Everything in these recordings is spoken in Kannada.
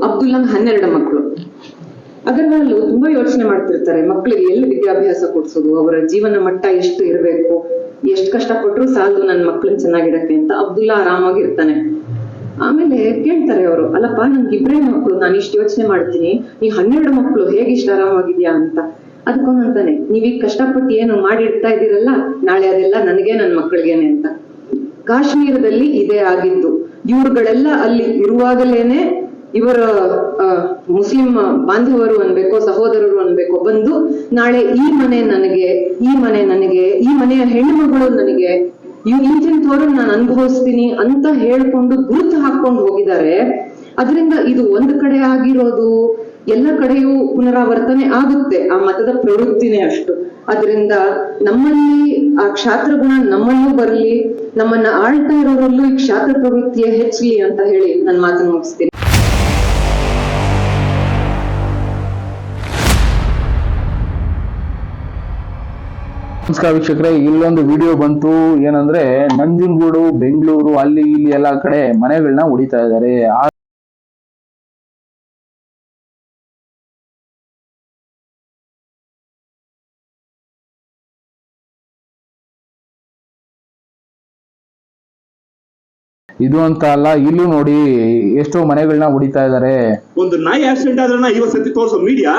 ಅಬ್ದುಲ್ಲಂಗ್ 12 ಮಕ್ಕಳು. ಅಗರ್ವಾಲ್ ತುಂಬಾ ಯೋಚನೆ ಮಾಡ್ತಿರ್ತಾರೆ, ಮಕ್ಕಳಿಗೆ ಎಲ್ಲಿ ವಿದ್ಯಾಭ್ಯಾಸ ಕೊಡ್ಸೋದು, ಅವರ ಜೀವನ ಮಟ್ಟ ಎಷ್ಟು ಇರಬೇಕು, ಎಷ್ಟು ಕಷ್ಟಪಟ್ರು ಸಾಲದು ನನ್ನ ಮಕ್ಕಳನ್ನ ಚೆನ್ನಾಗಿಡಕ್ಕೆ ಅಂತ. ಅಬ್ದುಲ್ಲಾ ಆರಾಮಾಗಿರ್ತಾನೆ. ಆಮೇಲೆ ಕೇಳ್ತಾರೆ ಅವರು, ಅಲ್ಲಪ್ಪ ನನ್ಗೆ 2 ಮಕ್ಕಳು, ನಾನು ಇಷ್ಟು ಯೋಚನೆ ಮಾಡ್ತೀನಿ, ನೀ 12 ಮಕ್ಕಳು ಹೇಗಿಷ್ಟು ಆರಾಮಾಗಿದ್ಯಾ ಅಂತ. ಅದಕ್ಕೊಂದಂತಾನೆ, ನೀವೀಗ ಕಷ್ಟಪಟ್ಟು ಏನು ಮಾಡಿಡ್ತಾ ಇದ್ದೀರಲ್ಲ, ನಾಳೆ ಅದೆಲ್ಲ ನನಗೆ ನನ್ನ ಮಕ್ಕಳಿಗೇನೆ ಅಂತ. ಕಾಶ್ಮೀರದಲ್ಲಿ ಇದೇ ಆಗಿದ್ದು. ಇವ್ರುಗಳೆಲ್ಲ ಅಲ್ಲಿ ಇರುವಾಗಲೇನೆ ಇವರ ಮುಸ್ಲಿಂ ಬಾಂಧವರು ಅನ್ಬೇಕೋ ಸಹೋದರರು ಅನ್ಬೇಕೋ ಬಂದು, ನಾಳೆ ಈ ಮನೆ ನನಗೆ, ಈ ಮನೆ ನನಗೆ, ಈ ಮನೆಯ ಹೆಣ್ಣುಮಗಳು ನನಗೆ, ಇಂತಿಂತವ್ರನ್ನ ನಾನು ಅನುಭವಿಸ್ತೀನಿ ಅಂತ ಹೇಳ್ಕೊಂಡು ಗುರುತು ಹಾಕೊಂಡು ಹೋಗಿದ್ದಾರೆ. ಅದರಿಂದ ಇದು ಒಂದು ಕಡೆ ಆಗಿರೋದು ಎಲ್ಲ ಕಡೆಯೂ ಪುನರಾವರ್ತನೆ ಆಗುತ್ತೆ. ಆ ಮತದ ಪ್ರವೃತ್ತಿನೇ ಅಷ್ಟು. ಅದರಿಂದ ನಮ್ಮಲ್ಲಿ ಆ ಕ್ಷಾತ್ರ ಗುಣ ನಮ್ಮಲ್ಲೂ ಬರಲಿ, ನಮ್ಮನ್ನ ಆಳ್ತಾ ಇರೋರಲ್ಲೂ ಈ ಕ್ಷಾತ್ರ ಪ್ರವೃತ್ತಿಯೇ ಹೆಚ್ಚಲಿ ಅಂತ ಹೇಳಿ ನನ್ನ ಮಾತನ್ನು ಮುಗಿಸ್ತೀನಿ. ನಮಸ್ಕಾರ ವೀಕ್ಷಕರೇ, ಇಲ್ಲೊಂದು ವಿಡಿಯೋ ಬಂತು. ಏನಂದ್ರೆ ನಂಜನಗೂಡು, ಬೆಂಗಳೂರು ಅಲ್ಲಿ ಇಲ್ಲಿ ಎಲ್ಲಾ ಕಡೆ ಮನೆಗಳನ್ನ ಹೊಡಿತಾ ಇದ್ದಾರೆ. ಇದು ಅಂತ ಅಲ್ಲ, ಇಲ್ಲೂ ನೋಡಿ ಎಷ್ಟೋ ಮನೆಗಳನ್ನ ಹೊಡಿತಾ ಇದ್ದಾರೆ. ಒಂದು ನಾಯಿ ಆಕ್ಸಿಡೆಂಟ್ ಆದ್ರನ್ನ ಇವತ್ತು ಸತಿ ತೋರಿಸೋ ಮೀಡಿಯಾ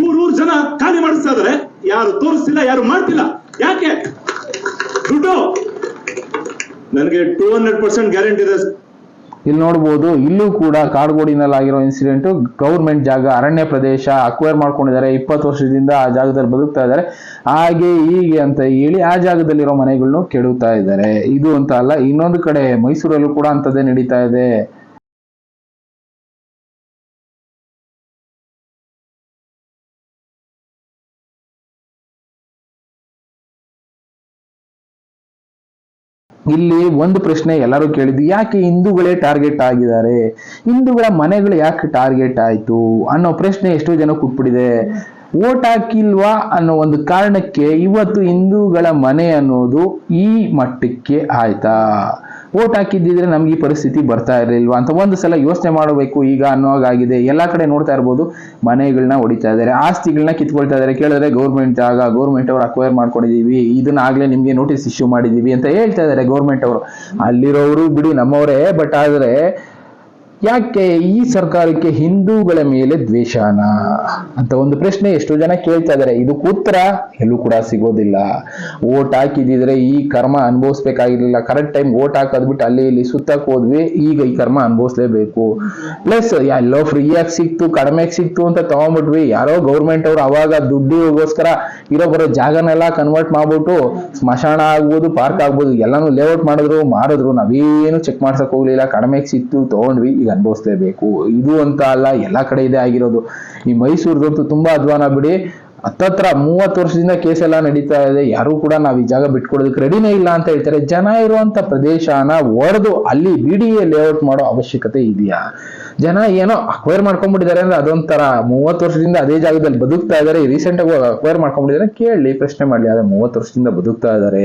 ಊರ್ ಜನ ಖಾಲಿ ಮಾಡಿಸ್ತಾ ಇದಾರೆ. ಯಾರು ತೋರಿಸ್ತಿಲ್ಲ, ಯಾರು ಮಾಡ್ತಿಲ್ಲ. ಯಾಕೆ? ದುಡ್ಡು. ನನಗೆ 200% ಗ್ಯಾರಂಟಿ ಇದೆ. ಇಲ್ಲಿ ನೋಡ್ಬೋದು, ಇಲ್ಲೂ ಕೂಡ ಕಾಡ್ಗೋಡಿನಲ್ಲಿ ಆಗಿರೋ ಇನ್ಸಿಡೆಂಟ್. ಗೌರ್ಮೆಂಟ್ ಜಾಗ, ಅರಣ್ಯ ಪ್ರದೇಶ ಅಕ್ವೈರ್ ಮಾಡ್ಕೊಂಡಿದ್ದಾರೆ. 20 ವರ್ಷದಿಂದ ಆ ಜಾಗದಲ್ಲಿ ಬದುಕ್ತಾ ಇದ್ದಾರೆ. ಹಾಗೆ ಹೀಗೆ ಅಂತ ಹೇಳಿ ಆ ಜಾಗದಲ್ಲಿರೋ ಮನೆಗಳನ್ನು ಕೆಡುತ್ತಾ ಇದ್ದಾರೆ. ಇದು ಅಂತ ಅಲ್ಲ, ಇನ್ನೊಂದು ಕಡೆ ಮೈಸೂರಲ್ಲೂ ಕೂಡ ಅಂತದೇ ನಡೀತಾ ಇದೆ. ಇಲ್ಲಿ ಒಂದು ಪ್ರಶ್ನೆ ಎಲ್ಲರೂ ಕೇಳಿದ್ದು, ಯಾಕೆ ಹಿಂದೂಗಳೇ ಟಾರ್ಗೆಟ್ ಆಗಿದ್ದಾರೆ, ಹಿಂದೂಗಳ ಮನೆಗಳು ಯಾಕೆ ಟಾರ್ಗೆಟ್ ಆಯ್ತು ಅನ್ನೋ ಪ್ರಶ್ನೆ ಎಷ್ಟೋ ಜನ ಕೂತ್ಬಿಟ್ಟಿದೆ. ಓಟ್ ಹಾಕಿಲ್ವಾ ಅನ್ನೋ ಒಂದು ಕಾರಣಕ್ಕೆ ಇವತ್ತು ಹಿಂದೂಗಳ ಮನೆ ಅನ್ನೋದು ಈ ಮಟ್ಟಕ್ಕೆ ಆಯ್ತಾ? ಓಟ್ ಹಾಕಿದ್ದಿದ್ರೆ ನಮ್ಗೆ ಈ ಪರಿಸ್ಥಿತಿ ಬರ್ತಾ ಇರಲಿಲ್ವಾ ಅಂತ ಒಂದು ಸಲ ಯೋಚನೆ ಮಾಡಬೇಕು ಈಗ ಅನ್ನೋವಾಗಿದೆ. ಎಲ್ಲಾ ಕಡೆ ನೋಡ್ತಾ ಇರ್ಬೋದು, ಮನೆಗಳನ್ನ ಹೊಡಿತಾ ಇದ್ದಾರೆ, ಆಸ್ತಿಗಳನ್ನ ಕಿತ್ಕೊಳ್ತಾ ಇದ್ದಾರೆ. ಕೇಳಿದ್ರೆ ಗೌರ್ಮೆಂಟ್ ಜಾಗ, ಗೌರ್ಮೆಂಟ್ ಅವರು ಅಕ್ವೈರ್ ಮಾಡ್ಕೊಂಡಿದೀವಿ, ಇದನ್ನ ಆಗ್ಲೇ ನಿಮ್ಗೆ ನೋಟಿಸ್ ಇಶ್ಯೂ ಮಾಡಿದೀವಿ ಅಂತ ಹೇಳ್ತಾ ಇದ್ದಾರೆ ಗೌರ್ಮೆಂಟ್ ಅವರು. ಅಲ್ಲಿರೋರು ಬಿಡಿ ನಮ್ಮವರೇ, ಬಟ್ ಆದ್ರೆ ಯಾಕೆ ಈ ಸರ್ಕಾರಕ್ಕೆ ಹಿಂದೂಗಳ ಮೇಲೆ ದ್ವೇಷನ ಅಂತ ಒಂದು ಪ್ರಶ್ನೆ ಎಷ್ಟೋ ಜನ ಕೇಳ್ತಾ ಇದ್ದಾರೆ. ಇದಕ್ಕೆ ಉತ್ತರ ಎಲ್ಲೂ ಕೂಡ ಸಿಗೋದಿಲ್ಲ. ಓಟ್ ಹಾಕಿದಿದ್ರೆ ಈ ಕರ್ಮ ಅನುಭವಿಸ್ಬೇಕಾಗಿರ್ಲಿಲ್ಲ. ಕರೆಕ್ಟ್ ಟೈಮ್ ಓಟ್ ಹಾಕೋದ್ಬಿಟ್ಟು ಅಲ್ಲಿ ಇಲ್ಲಿ ಸುತ್ತಕ್ ಹೋದ್ವಿ, ಈಗ ಈ ಕರ್ಮ ಅನುಭವಿಸ್ಲೇಬೇಕು. ಪ್ಲಸ್ ಎಲ್ಲೋ ಫ್ರೀಯಾಗಿ ಸಿಕ್ತು, ಕಡಿಮೆಗೆ ಸಿಕ್ತು ಅಂತ ತಗೊಂಡ್ಬಿಟ್ವಿ. ಯಾರೋ ಗೌರ್ಮೆಂಟ್ ಅವ್ರು ಅವಾಗ ದುಡ್ಡಿಗೋಸ್ಕರ ಇರೋ ಬರೋ ಜಾಗನೆಲ್ಲ ಕನ್ವರ್ಟ್ ಮಾಡ್ಬಿಟ್ಟು ಸ್ಮಶಾನ ಆಗ್ಬೋದು, ಪಾರ್ಕ್ ಆಗ್ಬೋದು, ಎಲ್ಲಾನು ಲೇಔಟ್ ಮಾಡಿದ್ರು ನಾವೇನು ಚೆಕ್ ಮಾಡ್ಸಕ್ ಹೋಗ್ಲಿಲ್ಲ. ಕಡಿಮೆಗೆ ಸಿಕ್ತು, ತಗೊಂಡ್ವಿ, ಈಗ ಅನುಭವಿಸ್ಲೇಬೇಕು. ಇದು ಅಂತ ಅಲ್ಲ, ಎಲ್ಲಾ ಕಡೆ ಇದೆ ಆಗಿರೋದು. ಈ ಮೈಸೂರದಂತೂ ತುಂಬಾ ಅಧ್ವಾನ ಬಿಡಿ. ಹತ್ತತ್ರ 30 ವರ್ಷದಿಂದ ಕೇಸ್ ಎಲ್ಲ ನಡೀತಾ ಇದೆ. ಯಾರು ಕೂಡ ನಾವ್ ಈ ಜಾಗ ಬಿಟ್ಕೊಡೋದಕ್ಕೆ ರೆಡಿನೇ ಇಲ್ಲ ಅಂತ ಹೇಳ್ತಾರೆ. ಜನ ಇರುವಂತ ಪ್ರದೇಶನ ಒಡೆದು ಅಲ್ಲಿ BDA ಲೇಔಟ್ ಮಾಡೋ ಅವಶ್ಯಕತೆ ಇದೆಯಾ? ಜನ ಏನೋ ಅಕ್ವೈರ್ ಮಾಡ್ಕೊಂಡ್ಬಿಟ್ಟಿದ್ದಾರೆ ಅಂದ್ರೆ ಅದೊಂಥರ. 30 ವರ್ಷದಿಂದ ಅದೇ ಜಾಗದಲ್ಲಿ ಬದುಕ್ತಾ ಇದಾರೆ, ರೀಸೆಂಟ್ ಆಗಿ ಅಕ್ವೈರ್ ಮಾಡ್ಕೊಂಡ್ಬಿಟ್ಟಿದ್ದಾರೆ, ಕೇಳಿ ಪ್ರಶ್ನೆ ಮಾಡ್ಲಿ. ಆದ್ರೆ 30 ವರ್ಷದಿಂದ ಬದುಕ್ತಾ ಇದಾರೆ,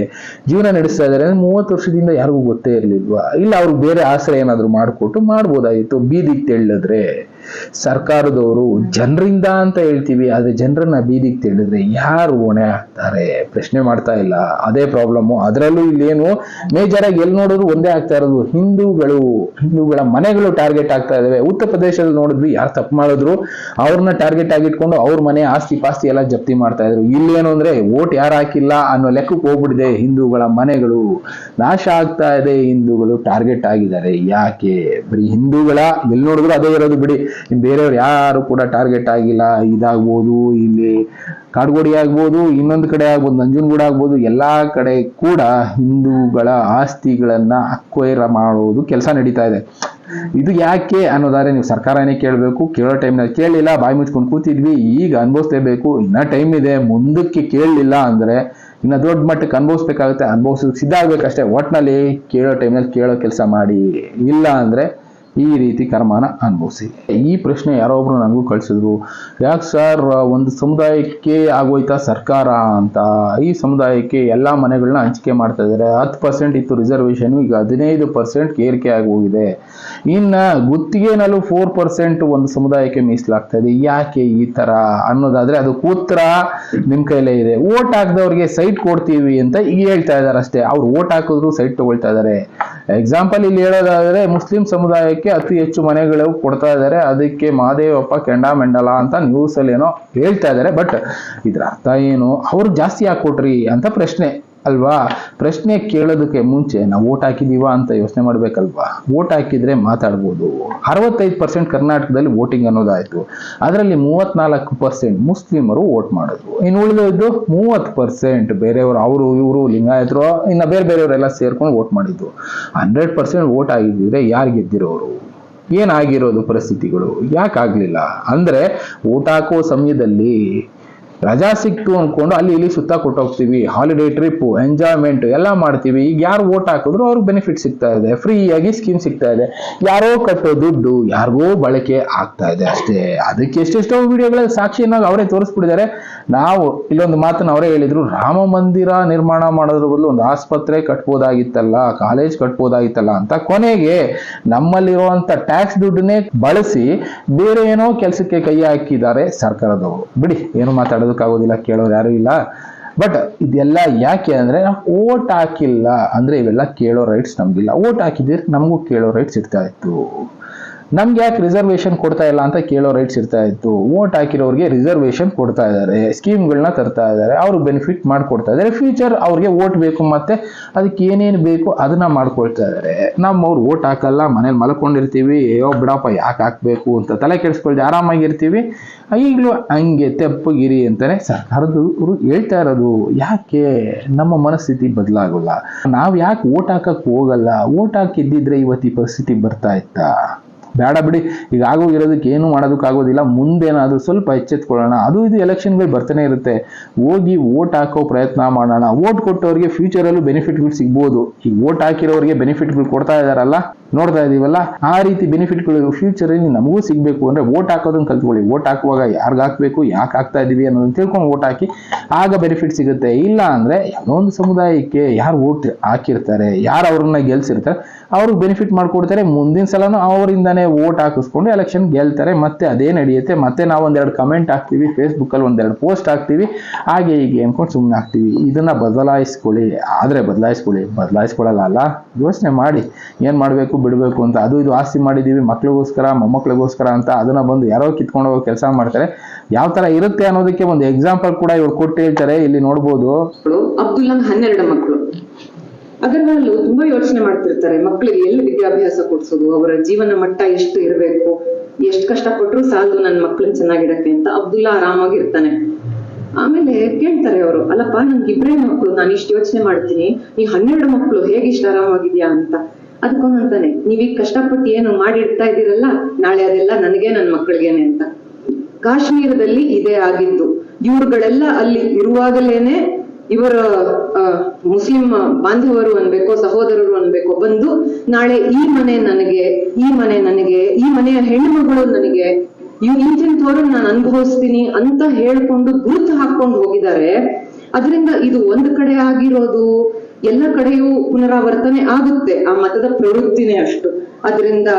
ಜೀವನ ನಡೆಸ್ತಾ ಇದಾರೆ ಅಂದ್ರೆ 30 ವರ್ಷದಿಂದ ಯಾರಿಗೂ ಗೊತ್ತೇ ಇರ್ಲಿಲ್ವಾ? ಇಲ್ಲ ಅವ್ರಿಗೆ ಬೇರೆ ಆಶ್ರಯ ಏನಾದ್ರು ಮಾಡ್ಕೊಟ್ಟು ಮಾಡ್ಬೋದಾಗಿತ್ತು. ಬೀದಿಗೆ ತೆಳ್ಳಿದ್ರೆ ಸರ್ಕಾರದವರು ಜನರಿಂದ ಅಂತ ಹೇಳ್ತೀವಿ, ಆದ್ರೆ ಜನರನ್ನ ಬೀದಿಗೆ ತೆಳ್ಳಿದ್ರೆ ಯಾರು ಹೊಣೆ ಹಾಕ್ತಾರೆ? ಪ್ರಶ್ನೆ ಮಾಡ್ತಾ ಇಲ್ಲ. ಅದೇ ಪ್ರಾಬ್ಲಮ್. ಅದರಲ್ಲೂ ಇಲ್ಲೇನು ಮೇಜರ್ ಆಗಿ ಎಲ್ಲಿ ನೋಡಿದ್ರು ಒಂದೇ ಆಗ್ತಾ ಇರೋದು, ಹಿಂದೂಗಳ ಮನೆಗಳು ಟಾರ್ಗೆಟ್ ಆಗ್ತಾ ಇದಾವೆ. ಉತ್ತರ ಪ್ರದೇಶದಲ್ಲಿ ನೋಡಿದ್ವಿ, ಯಾರು ತಪ್ಪು ಮಾಡಿದ್ರು ಅವ್ರನ್ನ ಟಾರ್ಗೆಟ್ ಆಗಿಟ್ಕೊಂಡು ಅವ್ರ ಮನೆ ಆಸ್ತಿ ಪಾಸ್ತಿ ಎಲ್ಲ ಜಪ್ತಿ ಮಾಡ್ತಾ ಇದ್ರು. ಇಲ್ಲೇನು ಅಂದ್ರೆ ಓಟ್ ಯಾರು ಹಾಕಿಲ್ಲ ಅನ್ನೋ ಲೆಕ್ಕಕ್ಕೆ ಹೋಗ್ಬಿಟ್ಟಿದೆ. ಹಿಂದೂಗಳ ಮನೆಗಳು ನಾಶ ಆಗ್ತಾ ಇದೆ, ಹಿಂದೂಗಳು ಟಾರ್ಗೆಟ್ ಆಗಿದ್ದಾರೆ. ಯಾಕೆ? ಬರೀ ಹಿಂದೂಗಳ ಎಲ್ಲಿ ನೋಡಿದ್ರು ಅದೇ ಇರೋದು ಬಿಡಿ. ಬೇರೆಯವ್ರು ಯಾರು ಕೂಡ ಟಾರ್ಗೆಟ್ ಆಗಿಲ್ಲ. ಇದಾಗ್ಬೋದು, ಇಲ್ಲಿ ಕಾಡ್ಗೋಡಿ ಆಗ್ಬೋದು, ಇನ್ನೊಂದು ಕಡೆ ಆಗ್ಬೋದು, ನಂಜನಗೂಡು ಆಗ್ಬೋದು, ಎಲ್ಲಾ ಕಡೆ ಕೂಡ ಹಿಂದೂಗಳ ಆಸ್ತಿಗಳನ್ನ ಅಕ್ವೈರ್ ಮಾಡೋದು ಕೆಲಸ ನಡೀತಾ ಇದೆ. ಇದು ಯಾಕೆ ಅನ್ನೋದಾದ್ರೆ ನೀವು ಸರ್ಕಾರನೇ ಕೇಳಬೇಕು. ಕೇಳೋ ಟೈಮ್ನಲ್ಲಿ ಕೇಳಲಿಲ್ಲ, ಬಾಯಿ ಮುಚ್ಕೊಂಡು ಕೂತಿದ್ವಿ, ಈಗ ಅನುಭವಿಸ್ಲೇಬೇಕು. ಇನ್ನ ಟೈಮ್ ಇದೆ, ಮುಂದಕ್ಕೆ ಕೇಳಲಿಲ್ಲ ಅಂದ್ರೆ ಇನ್ನ ದೊಡ್ಡ ಮಟ್ಟಕ್ಕೆ ಅನುಭವಿಸ್ಬೇಕಾಗುತ್ತೆ. ಅನುಭವಿಸೋದಕ್ಕೆ ಸಿದ್ಧ ಆಗ್ಬೇಕಷ್ಟೇ. ಒಟ್ನಲ್ಲಿ ಕೇಳೋ ಟೈಮ್ನಲ್ಲಿ ಕೇಳೋ ಕೆಲಸ ಮಾಡಿ. ಇಲ್ಲ ಅಂದ್ರೆ ಈ ರೀತಿ ಕರ್ಮನ ಅನುಭವಿಸಿ. ಈ ಪ್ರಶ್ನೆ ಯಾರೋ ಒಬ್ರು ನನಗೂ ಕಳಿಸಿದ್ರು, ಯಾಕೆ ಸರ್ ಒಂದು ಸಮುದಾಯಕ್ಕೆ ಆಗೋಯ್ತಾ ಸರ್ಕಾರ ಅಂತ, ಈ ಸಮುದಾಯಕ್ಕೆ ಎಲ್ಲಾ ಮನೆಗಳನ್ನ ಹಂಚಿಕೆ ಮಾಡ್ತಾ ಇದ್ದಾರೆ, 10% ಇತ್ತು ರಿಸರ್ವೇಶನ್, ಈಗ 15% ಏರಿಕೆ ಆಗಿ ಹೋಗಿದೆ, ಇನ್ನ ಗುತ್ತಿಗೆನಲ್ಲೂ 4% ಒಂದು ಸಮುದಾಯಕ್ಕೆ ಮೀಸಲಾಗ್ತಾ ಇದೆ, ಯಾಕೆ ಈ ತರ ಅನ್ನೋದಾದ್ರೆ ಅದಕ್ಕೆ ಉತ್ತರ ನಿಮ್ ಕೈಲೇ ಇದೆ. ಓಟ್ ಹಾಕ್ದವ್ರಿಗೆ ಸೈಟ್ ಕೊಡ್ತೀವಿ ಅಂತ ಈಗ ಹೇಳ್ತಾ ಇದಾರೆ ಅಷ್ಟೇ. ಅವ್ರು ಓಟ್ ಹಾಕಿದ್ರು ಸೈಟ್ ತಗೊಳ್ತಾ ಇದಾರೆ. ಎಕ್ಸಾಂಪಲ್ ಇಲ್ಲಿ ಹೇಳೋದಾದ್ರೆ ಮುಸ್ಲಿಂ ಸಮುದಾಯಕ್ಕೆ ಅತಿ ಹೆಚ್ಚು ಮನೆಗಳು ಕೊಡ್ತಾ ಇದ್ದಾರೆ, ಅದಕ್ಕೆ ಮಹಾದೇವಪ್ಪ ಕೆಂಡಾಮೆಂಡಲ ಅಂತ ನ್ಯೂಸ್ ಅಲ್ಲಿ ಏನೋ ಹೇಳ್ತಾ ಇದ್ದಾರೆ. ಬಟ್ ಇದ್ರ ಅರ್ಥ ಏನು, ಅವ್ರು ಜಾಸ್ತಿ ಯಾಕೆ ಕೊಟ್ರಿ ಅಂತ ಪ್ರಶ್ನೆ ಅಲ್ವಾ. ಪ್ರಶ್ನೆ ಕೇಳೋದಕ್ಕೆ ಮುಂಚೆ ನಾವು ಓಟ್ ಹಾಕಿದೀವ ಅಂತ ಯೋಚನೆ ಮಾಡ್ಬೇಕಲ್ವಾ. ಓಟ್ ಹಾಕಿದ್ರೆ ಮಾತಾಡ್ಬೋದು. 65% ಕರ್ನಾಟಕದಲ್ಲಿ ವೋಟಿಂಗ್ ಅನ್ನೋದಾಯ್ತು, ಅದರಲ್ಲಿ 34% ಮುಸ್ಲಿಮರು ವೋಟ್ ಮಾಡಿದ್ರು, ಇನ್ನು ಉಳಿದದ್ದು 30% ಬೇರೆಯವರು, ಅವರು ಇವರು ಲಿಂಗಾಯತರು ಇನ್ನ ಬೇರೆಯವರೆಲ್ಲ ಸೇರ್ಕೊಂಡು ವೋಟ್ ಮಾಡಿದ್ರು. 100% ವೋಟ್ ಆಗಿದ್ರೆ ಯಾರು ಗೆದ್ದಿರೋರು, ಏನಾಗಿರೋದು ಪರಿಸ್ಥಿತಿಗಳು, ಯಾಕಾಗ್ಲಿಲ್ಲ ಅಂದ್ರೆ ವೋಟ್ ಹಾಕೋ ಸಮಯದಲ್ಲಿ ರಜಾ ಸಿಕ್ತು ಅನ್ಕೊಂಡು ಅಲ್ಲಿ ಇಲ್ಲಿ ಸುತ್ತ ಕೊಟ್ಟೋಗ್ತೀವಿ, ಹಾಲಿಡೇ ಟ್ರಿಪ್ ಎಂಜಾಯ್ಮೆಂಟ್ ಎಲ್ಲ ಮಾಡ್ತೀವಿ. ಈಗ ಯಾರು ವೋಟ್ ಹಾಕಿದ್ರು ಅವ್ರಿಗೆ ಬೆನಿಫಿಟ್ ಸಿಗ್ತಾ ಇದೆ, ಫ್ರೀ ಆಗಿ ಸ್ಕೀಮ್ ಸಿಗ್ತಾ ಇದೆ, ಯಾರೋ ಕಟ್ಟೋ ದುಡ್ಡು ಯಾರಿಗೋ ಬಳಕೆ ಆಗ್ತಾ ಇದೆ ಅಷ್ಟೇ. ಅದಕ್ಕೆ ಎಷ್ಟೆಷ್ಟೋ ವಿಡಿಯೋಗಳ ಸಾಕ್ಷಿನಾಗ ಅವರೇ ತೋರಿಸ್ಬಿಟ್ಟಿದ್ದಾರೆ. ನಾವು ಇಲ್ಲೊಂದು ಮಾತನ್ನ ಅವರೇ ಹೇಳಿದ್ರು, ರಾಮ ಮಂದಿರ ನಿರ್ಮಾಣ ಮಾಡೋದ್ರ ಬದಲು ಒಂದು ಆಸ್ಪತ್ರೆ ಕಟ್ಬೋದಾಗಿತ್ತಲ್ಲ, ಕಾಲೇಜ್ ಕಟ್ಬೋದಾಗಿತ್ತಲ್ಲ ಅಂತ. ಕೊನೆಗೆ ನಮ್ಮಲ್ಲಿರುವಂತ ಟ್ಯಾಕ್ಸ್ ದುಡ್ಡನ್ನೇ ಬಳಸಿ ಬೇರೆ ಏನೋ ಕೆಲಸಕ್ಕೆ ಕೈ ಹಾಕಿದ್ದಾರೆ ಸರ್ಕಾರದವರು. ಬಿಡಿ, ಏನು ಮಾತಾಡೋದಕ್ಕಾಗೋದಿಲ್ಲ, ಕೇಳೋರು ಯಾರು ಇಲ್ಲ. ಬಟ್ ಇದೆಲ್ಲ ಯಾಕೆ ಅಂದ್ರೆ ಓಟ್ ಹಾಕಿಲ್ಲ ಅಂದ್ರೆ ಇವೆಲ್ಲ ಕೇಳೋ ರೈಟ್ಸ್ ನಮ್ಗಿಲ್ಲ. ಓಟ್ ಹಾಕಿದ್ರೆ ನಮಗೂ ಕೇಳೋ ರೈಟ್ಸ್ ಇರ್ತಾ ಇತ್ತು. ನಮ್ಗೆ ಯಾಕೆ ರಿಸರ್ವೇಶನ್ ಕೊಡ್ತಾ ಇಲ್ಲ ಅಂತ ಕೇಳೋ ರೈಟ್ಸ್ ಇರ್ತಾ ಇತ್ತು. ಓಟ್ ಹಾಕಿರೋರಿಗೆ ರಿಸರ್ವೇಶನ್ ಕೊಡ್ತಾ ಇದ್ದಾರೆ, ಸ್ಕೀಮ್ಗಳನ್ನ ತರ್ತಾ ಇದ್ದಾರೆ, ಅವ್ರಿಗೆ ಬೆನಿಫಿಟ್ ಮಾಡ್ಕೊಡ್ತಾ ಇದ್ದಾರೆ. ಫ್ಯೂಚರ್ ಅವ್ರಿಗೆ ಓಟ್ ಬೇಕು, ಮತ್ತೆ ಅದಕ್ಕೆ ಏನೇನು ಬೇಕು ಅದನ್ನ ಮಾಡ್ಕೊಳ್ತಾ ಇದ್ದಾರೆ. ನಮ್ಮವ್ರು ಓಟ್ ಹಾಕಲ್ಲ, ಮನೇಲಿ ಮಲ್ಕೊಂಡಿರ್ತೀವಿ, ಅಯ್ಯೋ ಬಿಡಪ್ಪ ಯಾಕೆ ಹಾಕ್ಬೇಕು ಅಂತ ತಲೆ ಕೆಡಿಸ್ಕೊಳ್ದೆ ಆರಾಮಾಗಿರ್ತೀವಿ. ಈಗಲೂ ಹಂಗೆ ತೆಪ್ಪಗಿರಿ ಅಂತಾನೆ ಸರ್ಕಾರದವರು ಹೇಳ್ತಾ ಇರೋದು. ಯಾಕೆ ನಮ್ಮ ಮನಸ್ಥಿತಿ ಬದಲಾಗಲ್ಲ? ನಾವ್ ಯಾಕೆ ಓಟ್ ಹಾಕಕ್ ಹೋಗಲ್ಲ? ಓಟ್ ಹಾಕಿದ್ದಿದ್ರೆ ಇವತ್ತು ಈ ಪರಿಸ್ಥಿತಿ ಬರ್ತಾ ಇತ್ತಾ? ಬೇಡ ಬಿಡಿ, ಈಗ ಆಗೋಗಿರೋದಕ್ಕೆ ಏನು ಮಾಡೋದಕ್ಕಾಗೋದಿಲ್ಲ. ಮುಂದೇನಾದ್ರೂ ಸ್ವಲ್ಪ ಎಚ್ಚೆತ್ಕೊಳ್ಳೋಣ. ಅದು ಇದು ಎಲೆಕ್ಷನ್ಗಳು ಬರ್ತಾನೆ ಇರುತ್ತೆ, ಹೋಗಿ ಓಟ್ ಹಾಕೋ ಪ್ರಯತ್ನ ಮಾಡೋಣ. ಓಟ್ ಕೊಟ್ಟವ್ರಿಗೆ ಫ್ಯೂಚರಲ್ಲೂ ಬೆನಿಫಿಟ್ಗಳು ಸಿಗ್ಬೋದು. ಈಗ ಓಟ್ ಹಾಕಿರೋರಿಗೆ ಬೆನಿಫಿಟ್ಗಳು ಕೊಡ್ತಾ ಇದಾರಲ್ಲ, ನೋಡ್ತಾ ಇದೀವಲ್ಲ, ಆ ರೀತಿ ಬೆನಿಫಿಟ್ಗಳು ಫ್ಯೂಚರ್ ಅಲ್ಲಿ ನಮಗೂ ಸಿಗ್ಬೇಕು ಅಂದ್ರೆ ಓಟ್ ಹಾಕೋದನ್ನ ಕಲ್ತ್ಕೊಳ್ಳಿ. ಓಟ್ ಹಾಕುವಾಗ ಯಾರ್ಗ್ ಹಾಕ್ಬೇಕು, ಯಾಕೆ ಹಾಕ್ತಾ ಇದೀವಿ ಅನ್ನೋದನ್ನ ತಿಳ್ಕೊಂಡು ಓಟ್ ಹಾಕಿ, ಆಗ ಬೆನಿಫಿಟ್ ಸಿಗುತ್ತೆ. ಇಲ್ಲ ಅಂದ್ರೆ ಯಾವುದೋ ಒಂದು ಸಮುದಾಯಕ್ಕೆ ಯಾರು ಓಟ್ ಹಾಕಿರ್ತಾರೆ, ಯಾರು ಅವ್ರನ್ನ ಗೆಲ್ಸಿರ್ತಾರೆ, ಅವ್ರಿಗೆ ಬೆನಿಫಿಟ್ ಮಾಡ್ಕೊಡ್ತಾರೆ. ಮುಂದಿನ ಸಲನೂ ಅವರಿಂದಾನೇ ಓಟ್ ಹಾಕಿಸ್ಕೊಂಡು ಎಲೆಕ್ಷನ್ ಗೆಲ್ತಾರೆ. ಮತ್ತೆ ಅದೇ ನಡೆಯುತ್ತೆ. ಮತ್ತೆ ನಾವು ಒಂದೆರಡು ಕಮೆಂಟ್ ಹಾಕ್ತಿವಿ, ಫೇಸ್ಬುಕ್ ಅಲ್ಲಿ ಒಂದೆರಡು ಪೋಸ್ಟ್ ಹಾಕ್ತಿವಿ, ಹಾಗೆ ಹೀಗೆ ಅನ್ಕೊಂಡು ಸುಮ್ಮನೆ ಹಾಕ್ತಿವಿ. ಇದನ್ನ ಬದಲಾಯಿಸ್ಕೊಳ್ಳಿ. ಆದ್ರೆ ಬದಲಾಯಿಸ್ಕೊಳ್ಳಲ್ಲ ಅಲ್ಲ, ಯೋಚನೆ ಮಾಡಿ ಏನ್ ಮಾಡ್ಬೇಕು ಬಿಡ್ಬೇಕು ಅಂತ. ಅದು ಇದು ಆಸ್ತಿ ಮಾಡಿದೀವಿ ಮಕ್ಳಿಗೋಸ್ಕರ ಮೊಮ್ಮಕ್ಳಿಗೋಸ್ಕರ ಅಂತ, ಅದನ್ನ ಬಂದು ಯಾರೋ ಕಿತ್ಕೊಂಡು ಹೋಗೋ ಕೆಲಸ ಮಾಡ್ತಾರೆ. ಯಾವ ತರ ಇರುತ್ತೆ ಅನ್ನೋದಕ್ಕೆ ಒಂದು ಎಕ್ಸಾಂಪಲ್ ಕೂಡ ಇವ್ರು ಕೊಟ್ಟು ಹೇಳ್ತಾರೆ. ಇಲ್ಲಿ ನೋಡ್ಬೋದು, ಅಬ್ದುಲ್ಲಂಗ್ 12 ಮಕ್ಕಳು. ಅಗರ್ವಾಲ್ ತುಂಬಾ ಯೋಚನೆ ಮಾಡ್ತಿರ್ತಾರೆ, ಮಕ್ಕಳಿಗೆ ಎಲ್ಲಿ ವಿದ್ಯಾಭ್ಯಾಸ ಕೊಡ್ಸೋದು, ಅವರ ಜೀವನ ಮಟ್ಟ ಎಷ್ಟು ಇರಬೇಕು, ಎಷ್ಟು ಕಷ್ಟಪಟ್ರು ಸಾಲದು ನನ್ನ ಮಕ್ಕಳನ್ನ ಚೆನ್ನಾಗಿಡಕ್ಕೆ ಅಂತ. ಅಬ್ದುಲ್ಲಾ ಆರಾಮಾಗಿರ್ತಾನೆ. ಆಮೇಲೆ ಕೇಳ್ತಾರೆ ಅವರು, ಅಲ್ಲಪ್ಪ ನನ್ಗೆ 2 ಮಕ್ಕಳು, ನಾನು ಇಷ್ಟು ಯೋಚನೆ ಮಾಡ್ತೀನಿ, ನೀ 12 ಮಕ್ಕಳು ಹೇಗೆ ಇಷ್ಟ ಆರಾಮಾಗಿದ್ಯಾ ಅಂತ. ಅದಕ್ಕೊಂದಂತಾನೆ, ನೀವೀಗ ಕಷ್ಟಪಟ್ಟು ಏನು ಮಾಡಿಡ್ತಾ ಇದ್ದೀರಲ್ಲ, ನಾಳೆ ಅದೆಲ್ಲ ನನಗೆ ನನ್ನ ಮಕ್ಕಳಿಗೇನೆ ಅಂತ. ಕಾಶ್ಮೀರದಲ್ಲಿ ಇದೇ ಆಗಿದ್ದು. ಇವ್ರುಗಳೆಲ್ಲ ಅಲ್ಲಿ ಇರುವಾಗಲೇನೆ ಇವರ ಮುಸ್ಲಿಂ ಬಾಂಧವರು ಅನ್ಬೇಕೋ ಸಹೋದರರು ಅನ್ಬೇಕೋ ಬಂದು, ನಾಳೆ ಈ ಮನೆ ನನಗೆ, ಈ ಮನೆಯ ಹೆಣ್ಣುಮಗಳು ನನಗೆ, ಇಂಥವ್ರು ನಾನು ಅನುಭವಿಸ್ತೀನಿ ಅಂತ ಹೇಳ್ಕೊಂಡು ಗುರುತು ಹಾಕೊಂಡು ಹೋಗಿದ್ದಾರೆ. ಅದರಿಂದ ಇದು ಒಂದು ಕಡೆ ಆಗಿರೋದು ಎಲ್ಲ ಕಡೆಯೂ ಪುನರಾವರ್ತನೆ ಆಗುತ್ತೆ. ಆ ಮತದ ಪ್ರವೃತ್ತಿನೇ ಅಷ್ಟು. ಅದರಿಂದ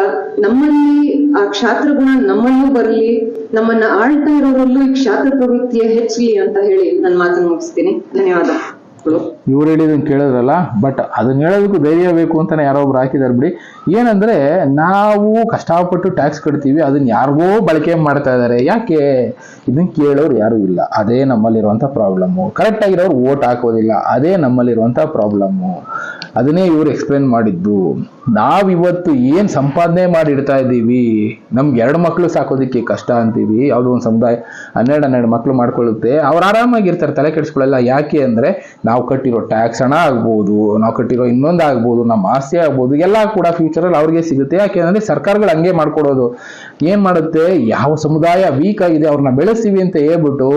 ನಮ್ಮಲ್ಲಿ ಆ ಕ್ಷಾತ್ರ ಗುಣ ನಮ್ಮಲ್ಲೂ ಬರಲಿ, ನಮ್ಮನ್ನ ಆಳ್ತಾ ಇರೋರಲ್ಲೂ ಈ ಕ್ಷಾತ್ರ ಪ್ರವೃತ್ತಿಯೇ ಹೆಚ್ಚಲಿ ಅಂತ ಹೇಳಿ ನನ್ನ ಮಾತನ್ನು ಮುಗಿಸ್ತೀನಿ. ಧನ್ಯವಾದ. ಇವ್ರು ಹೇಳಿದನ್ ಕೇಳಿದ್ರಲ್ಲ, ಬಟ್ ಅದನ್ನ ಹೇಳೋದಕ್ಕೂ ಧೈರ್ಯ ಬೇಕು ಅಂತಾನೆ ಯಾರೋ ಒಬ್ರು ಹಾಕಿದಾರೆ ಬಿಡಿ. ಏನಂದ್ರೆ ನಾವು ಕಷ್ಟಪಟ್ಟು ಟ್ಯಾಕ್ಸ್ ಕಟ್ತೀವಿ, ಅದನ್ನ ಯಾರಿಗೋ ಬಳಕೆ ಮಾಡ್ತಾ ಇದಾರೆ. ಯಾಕೆ ಇದನ್ನ ಕೇಳೋರು ಯಾರು ಇಲ್ಲ. ಅದೇ ನಮ್ಮಲ್ಲಿರುವಂತ ಪ್ರಾಬ್ಲಮ್ಮು. ಕರೆಕ್ಟ್ ಆಗಿರೋರು ವೋಟ್ ಹಾಕೋದಿಲ್ಲ, ಅದೇ ನಮ್ಮಲ್ಲಿರುವಂತ ಪ್ರಾಬ್ಲಮ್ಮು. ಅದನ್ನೇ ಇವ್ರು ಎಕ್ಸ್ಪ್ಲೇನ್ ಮಾಡಿದ್ದು. ನಾವಿವತ್ತು ಏನ್ ಸಂಪಾದನೆ ಮಾಡಿ ಇಡ್ತಾ ಇದ್ದೀವಿ, ನಮ್ಗೆ 2 ಮಕ್ಳು ಸಾಕೋದಿಕ್ಕೆ ಕಷ್ಟ ಅಂತೀವಿ. ಯಾವ್ದೋ ಒಂದು ಸಮುದಾಯ 12 ಮಕ್ಳು ಮಾಡ್ಕೊಳ್ಳುತ್ತೆ, ಅವ್ರು ಆರಾಮಾಗಿರ್ತಾರೆ, ತಲೆ ಕೆಡಿಸ್ಕೊಳ್ಳಲ್ಲ. ಯಾಕೆ ಅಂದ್ರೆ ನಾವು ಕಟ್ಟಿರೋ ಟ್ಯಾಕ್ಸ್ ಹಣ ಆಗ್ಬೋದು, ನಾವು ಕಟ್ಟಿರೋ ಇನ್ನೊಂದು ಆಗ್ಬೋದು, ನಮ್ಮ ಆಸ್ತಿ ಆಗ್ಬೋದು, ಎಲ್ಲ ಕೂಡ ಫ್ಯೂಚರ್ ಅಲ್ಲಿ ಅವ್ರಿಗೆ ಸಿಗುತ್ತೆ. ಯಾಕೆ ಅಂದ್ರೆ ಸರ್ಕಾರಗಳು ಹಂಗೆ ಮಾಡ್ಕೊಡೋದು. ಏನ್ ಮಾಡುತ್ತೆ, ಯಾವ ಸಮುದಾಯ ವೀಕ್ ಆಗಿದೆ ಅವ್ರನ್ನ ಬೆಳೆಸ್ತೀವಿ ಅಂತ ಹೇಳ್ಬಿಟ್ಟು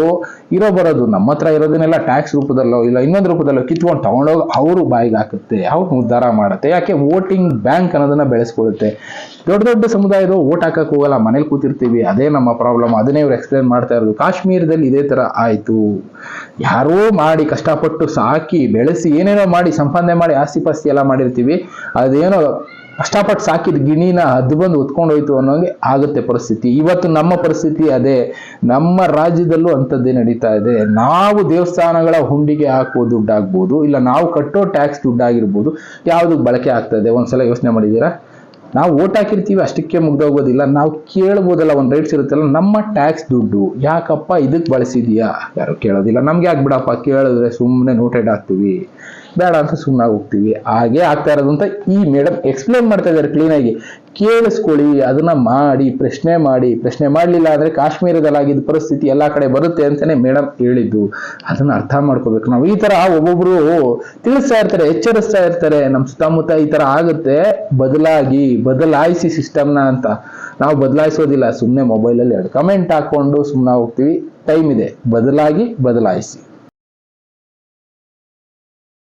ಬರೋದು ನಮ್ಮ ಹತ್ರ ಇರೋದನ್ನೆಲ್ಲ ಟ್ಯಾಕ್ಸ್ ರೂಪದಲ್ಲೋ ಇಲ್ಲ ಇನ್ನೊಂದು ರೂಪದಲ್ಲೋ ಕಿತ್ಕೊಂಡು ತಗೊಂಡೋಗಿ ಅವರು ಬಾಯಿಗೆ ಹಾಕುತ್ತೆ, ಅವ್ರು ಉದ್ಧಾರ ಮಾಡುತ್ತೆ. ಯಾಕೆ? ವೋಟಿಂಗ್ ಬ್ಯಾಂಕ್ ಅನ್ನೋದನ್ನ ಬೆಳೆಸ್ಕೊಳ್ಳುತ್ತೆ. ದೊಡ್ಡ ದೊಡ್ಡ ಸಮುದಾಯದವರು ವೋಟ್ ಹಾಕಕ್ ಹೋಗಲ್ಲ, ಮನೇಲಿ ಕೂತಿರ್ತೀವಿ, ಅದೇ ನಮ್ಮ ಪ್ರಾಬ್ಲಮ್. ಅದನ್ನೇ ಇವ್ರು ಎಕ್ಸ್ಪ್ಲೇನ್ ಮಾಡ್ತಾ ಇರೋದು. ಕಾಶ್ಮೀರದಲ್ಲಿ ಇದೇ ತರ ಆಯ್ತು. ಯಾರೋ ಮಾಡಿ ಕಷ್ಟಪಟ್ಟು ಸಾಕಿ ಬೆಳೆಸಿ ಏನೇನೋ ಮಾಡಿ ಸಂಪಾದನೆ ಮಾಡಿ ಆಸ್ತಿ ಪಾಸ್ತಿ ಎಲ್ಲ ಮಾಡಿರ್ತೀವಿ, ಅದೇನೋ ಕಷ್ಟಪಟ್ಟು ಸಾಕಿದ ಗಿಣಿನ ಅದು ಬಂದು ಹೊತ್ಕೊಂಡು ಹೋಯ್ತು ಅನ್ನೋಂಗೆ ಆಗುತ್ತೆ ಪರಿಸ್ಥಿತಿ. ಇವತ್ತು ನಮ್ಮ ಪರಿಸ್ಥಿತಿ ಅದೇ. ನಮ್ಮ ರಾಜ್ಯದಲ್ಲೂ ಅಂಥದ್ದೇ ನಡೀತಾ ಇದೆ. ನಾವು ದೇವಸ್ಥಾನಗಳ ಹುಂಡಿಗೆ ಹಾಕುವ ದುಡ್ಡಾಗ್ಬೋದು, ಇಲ್ಲ ನಾವು ಕಟ್ಟೋ ಟ್ಯಾಕ್ಸ್ ದುಡ್ಡಾಗಿರ್ಬೋದು, ಯಾವುದಕ್ಕೆ ಬಳಕೆ ಆಗ್ತದೆ ಒಂದ್ಸಲ ಯೋಚನೆ ಮಾಡಿದ್ದೀರಾ? ನಾವು ಓಟ್ ಹಾಕಿರ್ತೀವಿ, ಅಷ್ಟಕ್ಕೆ ಮುಗ್ದೋಗೋದಿಲ್ಲ. ನಾವು ಕೇಳ್ಬೋದಲ್ಲ, ಒಂದು ರೈಟ್ಸ್ ಇರುತ್ತಲ್ಲ, ನಮ್ಮ ಟ್ಯಾಕ್ಸ್ ದುಡ್ಡು ಯಾಕಪ್ಪ ಇದಕ್ಕೆ ಬಳಸಿದೀಯಾ? ಯಾರು ಕೇಳೋದಿಲ್ಲ. ನಮ್ಗೆ ಯಾಕೆ ಬಿಡಪ್ಪ, ಕೇಳಿದ್ರೆ ಸುಮ್ಮನೆ ನೋಟೆಡ್ ಆಗ್ತೀವಿ, ಬೇಡ ಅಂತ ಸುಮ್ಮನೆ ಹೋಗ್ತೀವಿ. ಹಾಗೆ ಆಗ್ತಾ ಇರೋದು ಅಂತ ಈ ಮೇಡಮ್ ಎಕ್ಸ್ಪ್ಲೇನ್ ಮಾಡ್ತಾ ಇದ್ದಾರೆ ಕ್ಲೀನಾಗಿ. ಕೇಳಿಸ್ಕೊಳ್ಳಿ, ಅದನ್ನ ಮಾಡಿ, ಪ್ರಶ್ನೆ ಮಾಡಲಿಲ್ಲ ಅಂದ್ರೆ ಕಾಶ್ಮೀರದಲ್ಲಾಗಿದ್ದ ಪರಿಸ್ಥಿತಿ ಎಲ್ಲಾ ಕಡೆ ಬರುತ್ತೆ ಅಂತಾನೆ ಮೇಡಮ್ ಹೇಳಿದ್ದು. ಅದನ್ನ ಅರ್ಥ ಮಾಡ್ಕೋಬೇಕು ನಾವು. ಈ ತರ ಒಬ್ಬೊಬ್ರು ತಿಳಿಸ್ತಾ ಇರ್ತಾರೆ, ಎಚ್ಚರಿಸ್ತಾ ಇರ್ತಾರೆ, ನಮ್ಮ ಸುತ್ತಮುತ್ತ ಈ ತರ ಆಗುತ್ತೆ, ಬದಲಾಯಿಸಿ ಸಿಸ್ಟಮ್ನ ಅಂತ. ನಾವು ಬದಲಾಯಿಸೋದಿಲ್ಲ, ಸುಮ್ಮನೆ ಮೊಬೈಲಲ್ಲಿ 2 ಕಮೆಂಟ್ ಹಾಕೊಂಡು ಸುಮ್ಮನೆ ಹೋಗ್ತೀವಿ. ಟೈಮ್ ಇದೆ, ಬದಲಾಯಿಸಿ.